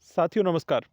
साथियों नमस्कार।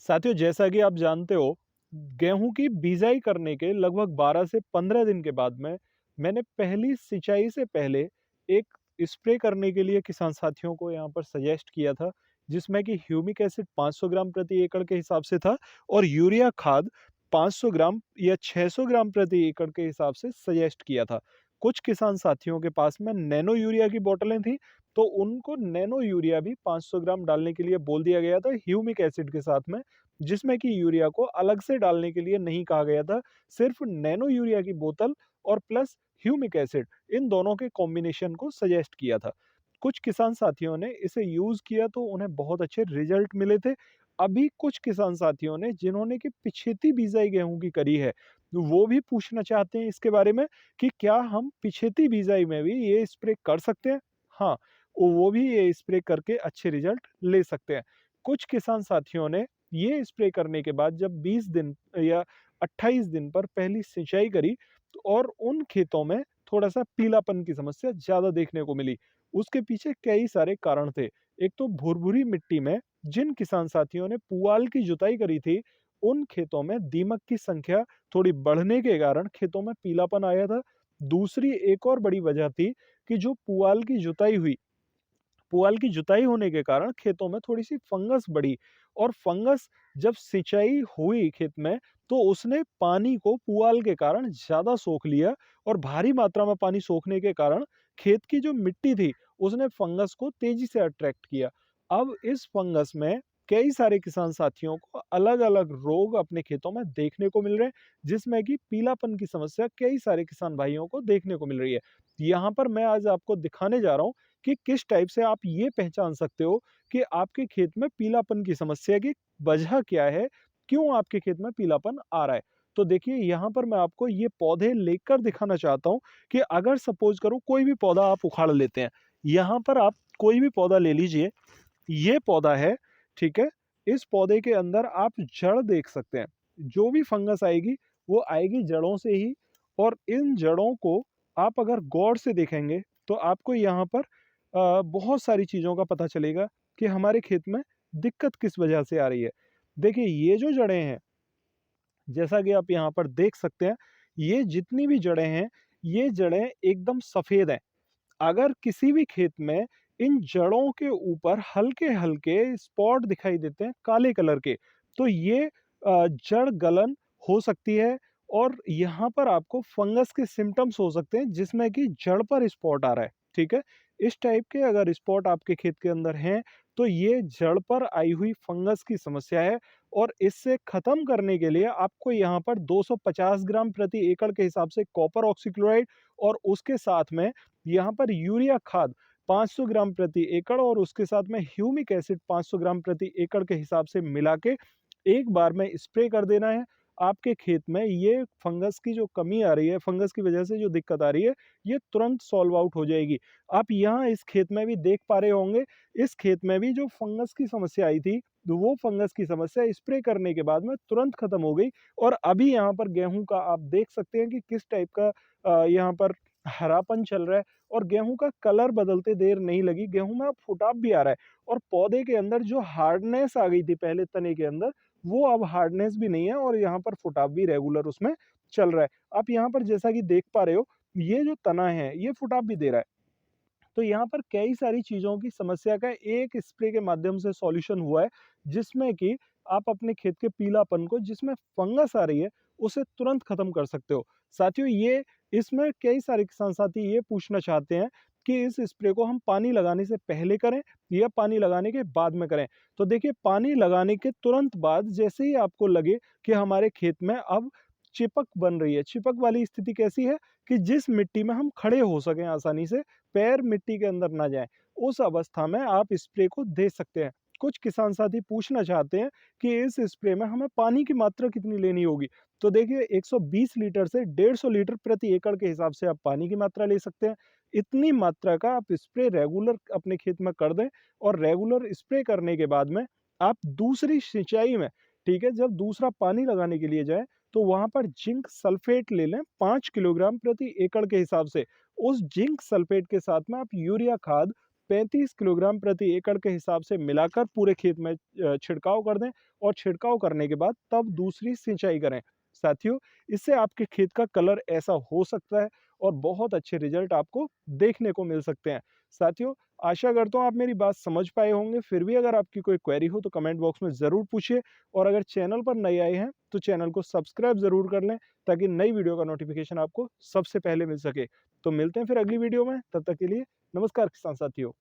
साथियों जैसा कि आप जानते हो, गेहूँ की बिजाई करने के लगभग 12 से 15 दिन के बाद में मैंने पहली सिंचाई से पहले एक स्प्रे करने के लिए किसान साथियों को यहाँ पर सजेस्ट किया था, जिसमें कि ह्यूमिक एसिड 500 ग्राम प्रति एकड़ के हिसाब से था और यूरिया खाद 500 ग्राम या 600 ग्राम प्रति एकड़ के हिसाब से सजेस्ट किया था। कुछ किसान साथियों के पास में नैनो यूरिया की बोतलें थी, तो उनको नैनो यूरिया भी 500 ग्राम डालने के लिए बोल दिया गया था ह्यूमिक एसिड के साथ में, जिसमें कि यूरिया को अलग से डालने के लिए नहीं कहा गया था। सिर्फ नैनो यूरिया की बोतल और प्लस ह्यूमिक एसिड, इन दोनों के कॉम्बिनेशन को सजेस्ट किया था। कुछ किसान साथियों ने इसे यूज़ किया तो उन्हें बहुत अच्छे रिजल्ट मिले थे। अभी कुछ किसान साथियों ने जिन्होंने कि पिछेती बिजाई गेहूँ की करी है, वो भी पूछना चाहते हैं इसके बारे में कि क्या हम पिछेती बिजाई में भी ये स्प्रे कर सकते हैं? हाँ, वो भी ये स्प्रे करके अच्छे रिजल्ट ले सकते हैं। कुछ किसान साथियों ने ये स्प्रे करने के बाद जब 20 दिन या 28 दिन पर पहली सिंचाई करी, तो और उन खेतों में थोड़ा-सा पीलापन की समस्या ज़्यादा देखने को मिली। उसके पीछे कई सारे कारण थे। एक तो भुरभुरी मिट्टी में जिन किसान साथियों ने पुआल की जुताई करी थी, उन खेतों में दीमक की संख्या थोड़ी बढ़ने के कारण खेतों में पीलापन आया था। दूसरी एक और बड़ी वजह थी कि जो पुआल की जुताई होने के कारण खेतों में थोड़ी-सी फंगस बढ़ी और फंगस जब सिंचाई हुई खेत में, तो उसने पानी को पुआल के कारण ज़्यादा सोख लिया और भारी मात्रा में पानी सोखने के कारण खेत की जो मिट्टी थी, उसने फंगस को तेज़ी से अट्रैक्ट किया। अब इस फंगस में कई सारे किसान साथियों को अलग-अलग रोग अपने खेतों में देखने को मिल रहे हैं, जिसमें कि पीलापन की समस्या कई सारे किसान भाइयों को देखने को मिल रही है। यहाँ पर मैं आज आपको दिखाने जा रहा हूँ कि किस टाइप से आप ये पहचान सकते हो कि आपके खेत में पीलापन की समस्या की वजह क्या है? क्यों आपके खेत में पीलापन आ रहा है? तो देखिए यहाँ पर मैं आपको ये पौधे लेकर दिखाना चाहता हूँ कि अगर सपोज़ करो कोई भी पौधा आप उखाड़ लेते हैं। यहाँ पर आप कोई भी पौधा ले लीजिए, ये पौधा है, ठीक है? इस पौधे के अंदर आप जड़ देख सकते हैं। जो भी फंगस आएगी, वो आएगी जड़ों से ही और इन जड़ों को आप अगर गौर से देखेंगे, तो आपको यहाँ पर बहुत सारी चीज़ों का पता चलेगा कि हमारे खेत में दिक्कत किस वजह से आ रही है। देखिए, ये जो जड़ें हैं, जैसा कि आप यहाँ पर देख सकते हैं, ये जितनी भी जड़ें हैं, ये जड़ें एकदम सफ़ेद हैं। अगर किसी भी खेत में इन जड़ों के ऊपर हल्के-हल्के स्पॉट दिखाई देते हैं काले कलर के, तो ये जड़ गलन हो सकती है और यहाँ पर आपको फंगस के सिम्पटम्स हो सकते हैं जिसमें कि जड़ पर स्पॉट आ रहा है, ठीक है? इस टाइप के अगर स्पॉट आपके खेत के अंदर हैं, तो ये जड़ पर आई हुई फंगस की समस्या है और इससे खत्म करने के लिए आपको यहाँ पर 250 ग्राम प्रति एकड़ के हिसाब से कॉपर ऑक्सीक्लोराइड और उसके साथ में यहाँ पर यूरिया खाद 500 ग्राम प्रति एकड़ और उसके साथ में ह्यूमिक एसिड 500 ग्राम प्रति एकड़ के हिसाब से मिला के एक बार में स्प्रे कर देना है। आपके खेत में ये फंगस की जो कमी आ रही है, फंगस की वजह से जो दिक्कत आ रही है, ये तुरंत सॉल्व आउट हो जाएगी। आप यहाँ इस खेत में भी देख पा रहे होंगे, इस खेत में भी जो फंगस की समस्या आई थी, तो वो फंगस की समस्या स्प्रे करने के बाद में तुरंत खत्म हो गई और अभी यहाँ पर गेहूँ का आप देख सकते हैं कि किस टाइप का यहाँ पर हरापन चल रहा है और गेहूँ का कलर बदलते देर नहीं लगी, गेहूँ में अब फुटाव भी आ रहा है और पौधे के अंदर जो हार्डनेस आ गई थी पहले तने के अंदर, वो अब हार्डनेस भी नहीं है और यहाँ पर फुटाव भी रेगुलर उसमें चल रहा है। आप यहाँ पर जैसा कि देख पा रहे हो, ये जो तना है, ये फुटाव भी दे रहा है। तो यहाँ पर कई सारी चीज़ों की समस्या का एक स्प्रे के माध्यम से सॉल्यूशन हुआ है, जिसमें कि आप अपने खेत के पीलापन को जिसमें फंगस आ रही है, उसे तुरंत खत्म कर सकते हो। साथियों ये इसमें कई सारे किसान साथी ये पूछना चाहते हैं कि इस स्प्रे को हम पानी लगाने से पहले करें या पानी लगाने के बाद में करें? तो देखिए पानी लगाने के तुरंत बाद जैसे ही आपको लगे कि हमारे खेत में अब चिपक बन रही है, चिपक वाली स्थिति कैसी है कि जिस मिट्टी में हम खड़े हो सकें आसानी से, पैर मिट्टी के अंदर ना जाएँ, उस अवस्था में आप स्प्रे को दे सकते हैं। कुछ किसान साथी पूछना चाहते हैं कि इस स्प्रे में हमें पानी की मात्रा कितनी लेनी होगी? तो देखिए 120 लीटर से 150 लीटर प्रति एकड़ के हिसाब से आप पानी की मात्रा ले सकते हैं। इतनी मात्रा का आप स्प्रे रेगुलर अपने खेत में कर दें और रेगुलर स्प्रे करने के बाद में आप दूसरी सिंचाई में, ठीक है, जब दूसरा पानी लगाने के लिए जाएँ, तो वहाँ पर जिंक सल्फेट ले लें 5 किलोग्राम प्रति एकड़ के हिसाब से। उस जिंक सल्फेट के साथ में आप यूरिया खाद 35 किलोग्राम प्रति एकड़ के हिसाब से मिलाकर पूरे खेत में छिड़काव कर दें और छिड़काव करने के बाद तब दूसरी सिंचाई करें। साथियों, इससे आपके खेत का कलर ऐसा हो सकता है और बहुत अच्छे रिजल्ट आपको देखने को मिल सकते हैं। साथियों, आशा करता हूँ आप मेरी बात समझ पाए होंगे। फिर भी अगर आपकी कोई क्वेरी हो तो कमेंट बॉक्स में ज़रूर पूछिए और अगर चैनल पर नए आए हैं तो चैनल को सब्सक्राइब ज़रूर कर लें ताकि नई वीडियो का नोटिफिकेशन आपको सबसे पहले मिल सके। तो मिलते हैं फिर अगली वीडियो में, तब तक के लिए नमस्कार किसान साथियों।